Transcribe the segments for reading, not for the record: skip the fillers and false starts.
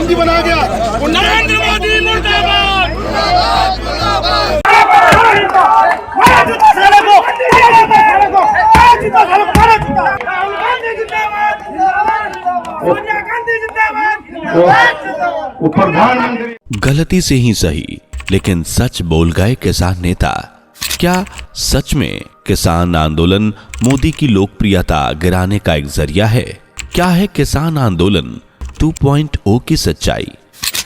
बंदी बना गया। नरेंद्र मोदी मुर्दाबाद। गलती से ही सही, लेकिन सच बोल गए किसान नेता। क्या सच में किसान आंदोलन मोदी की लोकप्रियता गिराने का एक जरिया है? क्या है किसान आंदोलन 2.0 की सच्चाई?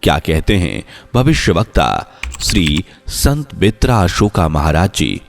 क्या कहते हैं भविष्यवक्ता श्री संत बेत्रा अशोका महाराज जी?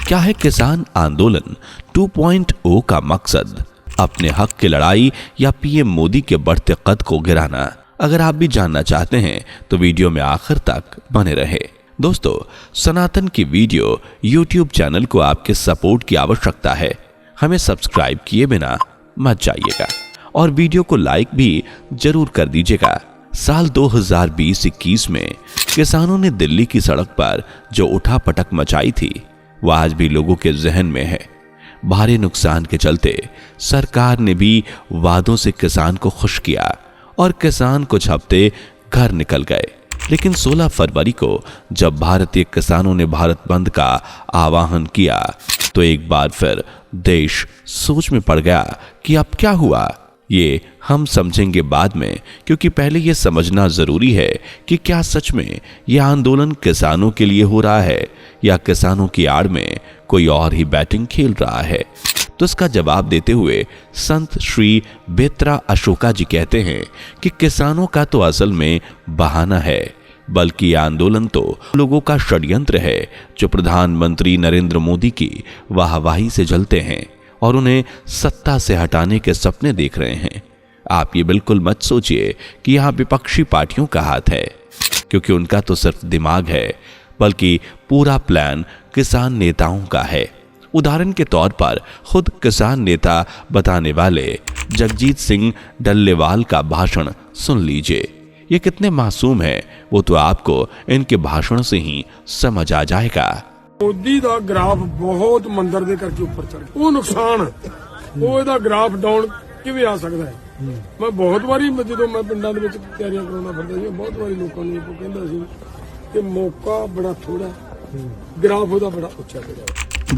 क्या है किसान आंदोलन 2.0 का मकसद? अपने हक की लड़ाई या पीएम मोदी के बढ़ते कद को गिराना? अगर आप भी जानना चाहते हैं तो वीडियो में आखिर तक बने रहे। दोस्तों, सनातन की वीडियो YouTube चैनल को आपके सपोर्ट की आवश्यकता है। हमें सब्सक्राइब किए बिना मत जाइएगा और वीडियो को लाइक भी जरूर कर दीजिएगा। साल 2020-21 में किसानों ने दिल्ली की सड़क पर जो उठापटक मचाई थी, वह आज भी लोगों के जहन में है। भारी नुकसान के चलते सरकार ने भी वादों से किसान को खुश किया और किसान कुछ हफ्ते घर निकल गए। लेकिन 16 फरवरी को जब भारतीय किसानों ने भारत बंद का आह्वान किया तो एक बार फिर देश सोच में पड़ गया कि अब क्या हुआ। ये हम समझेंगे बाद में, क्योंकि पहले ये समझना जरूरी है कि क्या सच में यह आंदोलन किसानों के लिए हो रहा है या किसानों की आड़ में कोई और ही बैटिंग खेल रहा है। तो इसका जवाब देते हुए संत श्री बेत्रा अशोका जी कहते हैं कि किसानों का तो असल में बहाना है, बल्कि आंदोलन तो लोगों का षड्यंत्र है जो प्रधानमंत्री नरेंद्र मोदी की वाहवाही से जलते हैं और उन्हें सत्ता से हटाने के सपने देख रहे हैं। आप ये बिल्कुल मत सोचिए कि यहाँ विपक्षी पार्टियों का हाथ है, क्योंकि उनका तो सिर्फ दिमाग है, बल्कि पूरा प्लान किसान नेताओं का है। उदाहरण के तौर पर खुद किसान नेता बताने वाले जगजीत सिंह डल्लेवाल का भाषण सुन लीजिए। ये कितने मासूम हैं वो तो आपको इनके भाषण से ही समझ आ जाएगा। मोदी ਦਾ ਗ੍ਰਾਫ ਬਹੁਤ ਮੰਦਰ ਦੇ ਕਰਕੇ ਉੱਪਰ ਚੜ ਗਿਆ। ਉਹ ਨੁਕਸਾਨ ਉਹ ਇਹਦਾ ਗ੍ਰਾਫ ਡਾਊਨ ਕਿਵੇਂ ਆ ਸਕਦਾ ਹੈ? ਮੈਂ ਬਹੁਤ ਵਾਰੀ ਜਦੋਂ ਮੈਂ ਪਿੰਡਾਂ ਦੇ ਵਿੱਚ ਤਿਆਰੀਆਂ ਕਰਾਉਂਦਾ ਫਿਰਦਾ ਸੀ, ਬਹੁਤ ਵਾਰੀ ਲੋਕਾਂ ਨੂੰ ਇਹ ਕਹਿੰਦਾ ਸੀ ਕਿ ਮੌਕਾ ਬੜਾ ਥੋੜਾ, ਗ੍ਰਾਫ ਉਹਦਾ ਬੜਾ ਉੱਚਾ ਗਿਆ।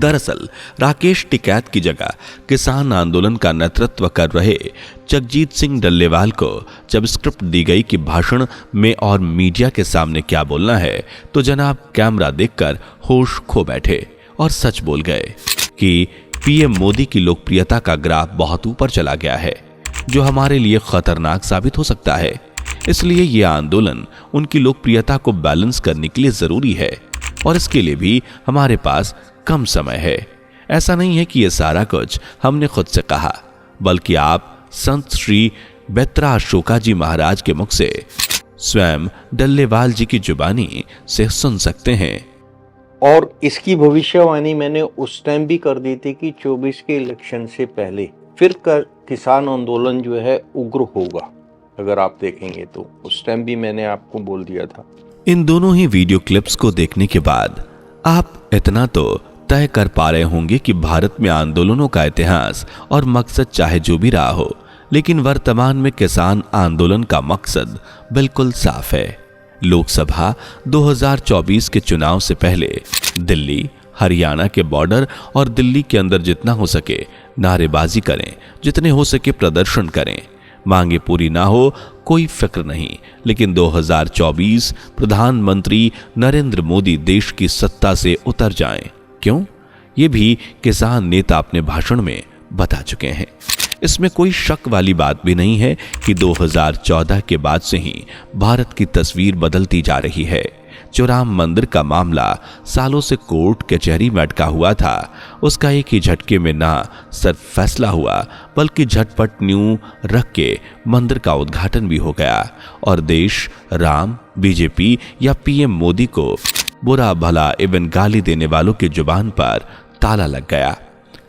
दरअसल राकेश टिकैत की जगह किसान आंदोलन का नेतृत्व कर रहे जगजीत सिंह डल्लेवाल को जब स्क्रिप्ट दी गई कि भाषण में और मीडिया के सामने क्या बोलना है, तो जनाब कैमरा देखकर होश खो बैठे और सच बोल गए कि पीएम मोदी की लोकप्रियता का ग्राफ बहुत ऊपर चला गया है, जो हमारे लिए खतरनाक साबित हो सकता है। इसलिए यह आंदोलन उनकी लोकप्रियता को बैलेंस करने के लिए जरूरी है और इसके लिए भी हमारे पास कम समय है। ऐसा नहीं है कि यह सारा कुछ हमने खुद से कहा, बल्कि आप संत श्री बेत्रा अशोका जी महाराज के मुख से स्वयं डल्लेवाल जी की जुबानी से सुन सकते हैं। और इसकी भविष्यवाणी मैंने उस टाइम भी कर दी थी कि 24 के इलेक्शन से पहले फिर किसान आंदोलन जो है उग्र होगा। अगर आप देखेंगे तो उस टाइम भी मैंने आपको बोल दिया था। इन दोनों ही वीडियो क्लिप्स को देखने के बाद आप इतना तो तय कर पा रहे होंगे कि भारत में आंदोलनों का इतिहास और मकसद चाहे जो भी रहा हो, लेकिन वर्तमान में किसान आंदोलन का मकसद बिल्कुल साफ है। लोकसभा 2024 के चुनाव से पहले दिल्ली, हरियाणा के बॉर्डर और दिल्ली के अंदर जितना हो सके नारेबाजी करें, जितने हो सके प्रदर्शन करें। मांगे पूरी ना हो कोई फिक्र नहीं, लेकिन 2024 प्रधानमंत्री नरेंद्र मोदी देश की सत्ता से उतर जाएं। क्यों? ये भी किसान नेता अपने भाषण में बता चुके हैं। इसमें कोई शक वाली बात भी नहीं है कि 2014 के बाद से ही भारत की तस्वीर बदलती जा रही है। जो राम मंदिर का मामला सालों से कोर्ट कचहरी में अटका हुआ था, उसका एक ही झटके में ना सिर्फ फैसला हुआ, बल्कि झटपट न्यू रख के मंदिर का उद्घाटन भी हो गया और देश राम, बीजेपी या पीएम मोदी को बुरा भला इवन गाली देने वालों की जुबान पर ताला लग गया।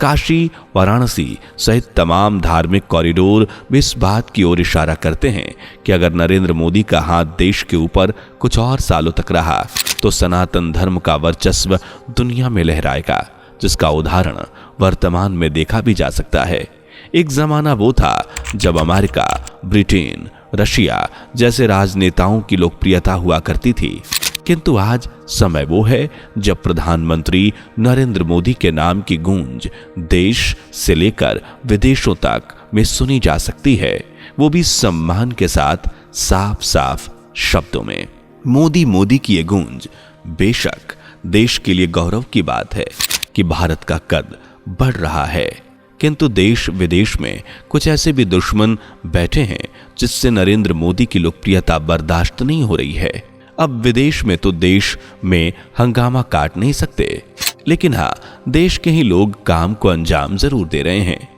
काशी, वाराणसी सहित तमाम धार्मिक कॉरिडोर भी इस बात की ओर इशारा करते हैं कि अगर नरेंद्र मोदी का हाथ देश के ऊपर कुछ और सालों तक रहा तो सनातन धर्म का वर्चस्व दुनिया में लहराएगा, जिसका उदाहरण वर्तमान में देखा भी जा सकता है। एक जमाना वो था जब अमेरिका, ब्रिटेन, रशिया जैसे राजनेताओं की लोकप्रियता हुआ करती थी, किंतु आज समय वो है जब प्रधानमंत्री नरेंद्र मोदी के नाम की गूंज देश से लेकर विदेशों तक में सुनी जा सकती है, वो भी सम्मान के साथ, साफ साफ शब्दों में। मोदी मोदी की ये गूंज बेशक देश के लिए गौरव की बात है कि भारत का कद बढ़ रहा है, किंतु देश विदेश में कुछ ऐसे भी दुश्मन बैठे हैं जिससे नरेंद्र मोदी की लोकप्रियता बर्दाश्त नहीं हो रही है। अब विदेश में तो देश में हंगामा काट नहीं सकते, लेकिन हाँ, देश के ही लोग काम को अंजाम जरूर दे रहे हैं,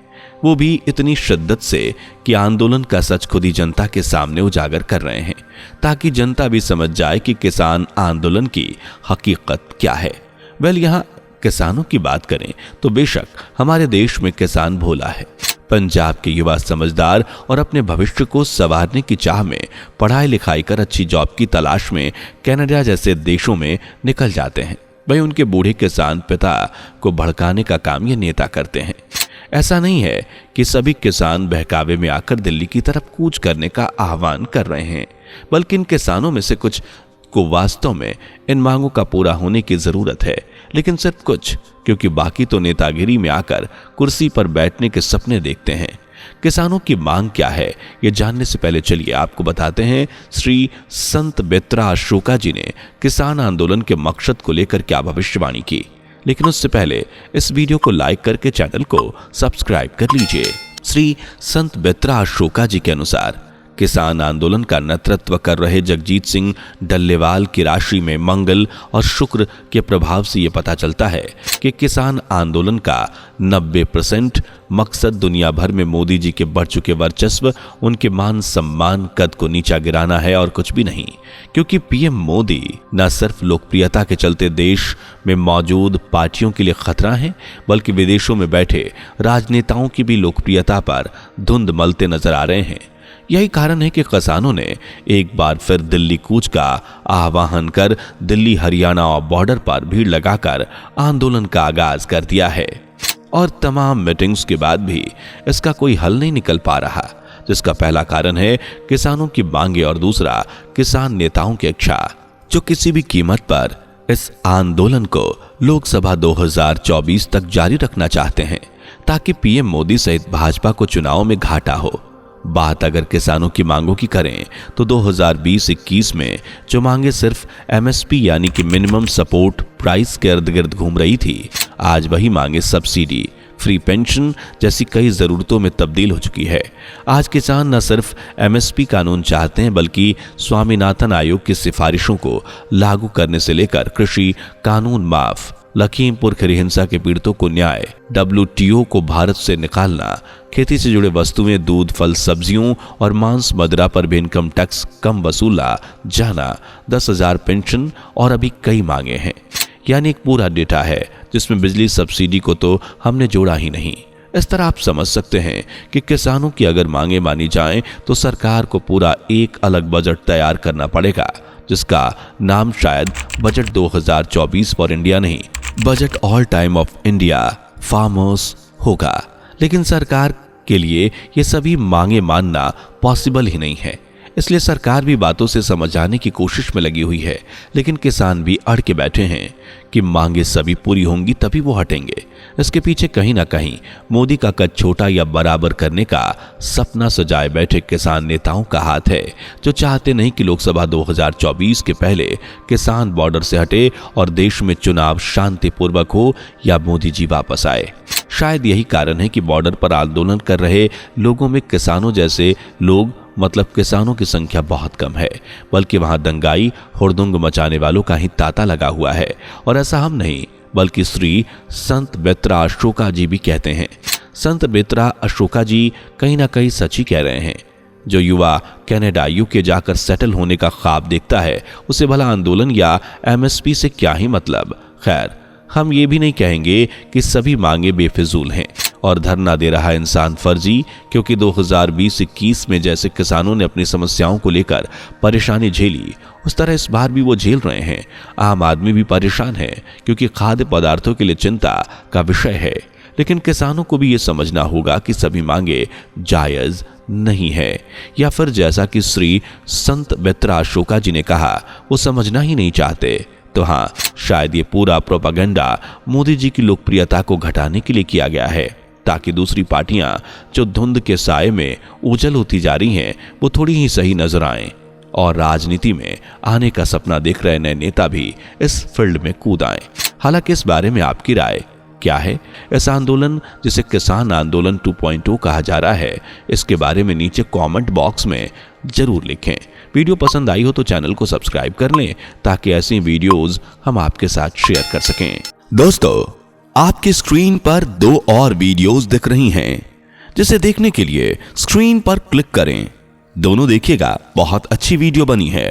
वो भी इतनी शिद्दत से कि आंदोलन का सच खुद ही जनता के सामने उजागर कर रहे हैं, ताकि जनता भी समझ जाए कि किसान आंदोलन की हकीकत क्या है। यहाँ किसानों की बात करें तो बेशक हमारे देश में किसान भोला है। पंजाब के युवा समझदार और अपने भविष्य को संवारने की चाह में पढ़ाई लिखाई कर अच्छी जॉब की तलाश में कनाडा जैसे देशों में निकल जाते हैं। उनके बूढ़े किसान पिता को भड़काने का काम ये नेता करते हैं। ऐसा नहीं है कि सभी किसान बहकावे में आकर दिल्ली की तरफ कूच करने का आह्वान कर रहे हैं, बल्कि इन किसानों में से कुछ को वास्तव में इन मांगों का पूरा होने की जरूरत है, लेकिन सिर्फ कुछ, क्योंकि बाकी तो नेतागिरी में आकर कुर्सी पर बैठने के सपने देखते हैं। किसानों की मांग क्या है ये जानने से पहले चलिए आपको बताते हैं श्री संत बेत्रा अशोका जी ने किसान आंदोलन के मकसद को लेकर क्या भविष्यवाणी की। लेकिन उससे पहले इस वीडियो को लाइक करके चैनल को सब्सक्राइब कर लीजिए। श्री संत बेत्रा अशोका जी के अनुसार किसान आंदोलन का नेतृत्व कर रहे जगजीत सिंह डल्लेवाल की राशि में मंगल और शुक्र के प्रभाव से यह पता चलता है कि किसान आंदोलन का 90% मकसद दुनिया भर में मोदी जी के बढ़ चुके वर्चस्व, उनके मान सम्मान, कद को नीचा गिराना है और कुछ भी नहीं। क्योंकि पीएम मोदी न सिर्फ लोकप्रियता के चलते देश में मौजूद पार्टियों के लिए खतरा है, बल्कि विदेशों में बैठे राजनेताओं की भी लोकप्रियता पर धुंध मलते नजर आ रहे हैं। यही कारण है कि किसानों ने एक बार फिर दिल्ली कूच का आह्वान कर दिल्ली हरियाणा और बॉर्डर पर भीड़ लगाकर आंदोलन का आगाज कर दिया है। और तमाम मीटिंग्स के बाद भी इसका कोई हल नहीं निकल पा रहा, जिसका पहला कारण है किसानों की मांगे और दूसरा किसान नेताओं की इच्छा, जो किसी भी कीमत पर इस आंदोलन को लोकसभा 2024 तक जारी रखना चाहते हैं, ताकि पीएम मोदी सहित भाजपा को चुनाव में घाटा हो। बात अगर किसानों की मांगों की करें तो 2020-21 में जो मांगे सिर्फ एमएसपी यानी कि मिनिमम सपोर्ट प्राइस के इर्द गिर्द घूम रही थी, आज वही मांगे सब्सिडी, फ्री पेंशन जैसी कई जरूरतों में तब्दील हो चुकी है। आज किसान न सिर्फ एमएसपी कानून चाहते हैं, बल्कि स्वामीनाथन आयोग की सिफारिशों को लागू करने से लेकर कृषि कानून माफ, लखीमपुर खीरी हिंसा के पीड़ितों को न्याय, WTO को भारत से निकालना, खेती से जुड़े वस्तुएं, दूध, फल, सब्जियों और मांस मदिरा पर भी इनकम टैक्स कम वसूला जाना, 10,000 पेंशन और अभी कई मांगे हैं। यानी एक पूरा डेटा है जिसमें बिजली सब्सिडी को तो हमने जोड़ा ही नहीं। इस तरह आप समझ सकते हैं कि किसानों की अगर मांगे मानी जाएं तो सरकार को पूरा एक अलग बजट तैयार करना पड़ेगा, जिसका नाम शायद बजट 2024 फॉर इंडिया नहीं, budget all time of India farmers होगा। लेकिन सरकार के लिए ये सभी मांगे मानना पॉसिबल ही नहीं है, इसलिए सरकार भी बातों से समझाने की कोशिश में लगी हुई है, लेकिन किसान भी अड़ के बैठे हैं कि मांगे सभी पूरी होंगी तभी वो हटेंगे। इसके पीछे कहीं ना कहीं मोदी का कद छोटा या बराबर करने का सपना सजाए बैठे किसान नेताओं का हाथ है, जो चाहते नहीं कि लोकसभा 2024 के पहले किसान बॉर्डर से हटे और देश में चुनाव शांतिपूर्वक हो या मोदी जी वापस आए। शायद यही कारण है कि बॉर्डर पर आंदोलन कर रहे लोगों में किसानों जैसे लोग, मतलब किसानों की संख्या बहुत कम है, बल्कि वहां दंगाई हुड़दंग मचाने वालों का ही तांता लगा हुआ है। और ऐसा हम नहीं, बल्कि श्री संत बेत्रा अशोका जी भी कहते हैं। संत बेत्रा अशोका जी कहीं ना कहीं सच ही कह रहे हैं। जो युवा कनाडा यूके जाकर सेटल होने का ख्वाब देखता है, उसे भला आंदोलन या एमएसपी से क्या ही मतलब। खैर, हम ये भी नहीं कहेंगे कि सभी मांगे बेफिजूल हैं और धरना दे रहा इंसान फर्जी, क्योंकि 2020-21 में जैसे किसानों ने अपनी समस्याओं को लेकर परेशानी झेली, उस तरह इस बार भी वो झेल रहे हैं। आम आदमी भी परेशान है, क्योंकि खाद्य पदार्थों के लिए चिंता का विषय है। लेकिन किसानों को भी ये समझना होगा कि सभी मांगे जायज नहीं है, या फिर जैसा कि श्री संत मित्रा अशोका जी ने कहा, वो समझना ही नहीं चाहते। तो हाँ, शायद ये पूरा प्रोपेगेंडा मोदी जी की लोकप्रियता को घटाने के लिए किया गया है, ताकि दूसरी पार्टियां जो धुंध के साए में उजल होती जा रही हैं, वो थोड़ी ही सही नजर आएं और राजनीति में आने का सपना देख रहे नए नेता भी इस फील्ड में कूद आएं। हालांकि इस बारे में आपकी राय क्या है? इस आंदोलन जिसे किसान आंदोलन 2.0 कहा जा रहा है, इसके बारे में नीचे कमेंट बॉक्स में जरूर लिखें। वीडियो पसंद आई हो तो चैनल को सब्सक्राइब कर लें, ताकि ऐसी वीडियोस हम आपके साथ शेयर कर सकें। दोस्तों, आपकी स्क्रीन पर 2 और वीडियोस दिख रही हैं, जिसे देखने के लिए स्क्रीन पर क्लिक करें। दोनों देखिएगा, बहुत अच्छी वीडियो बनी है।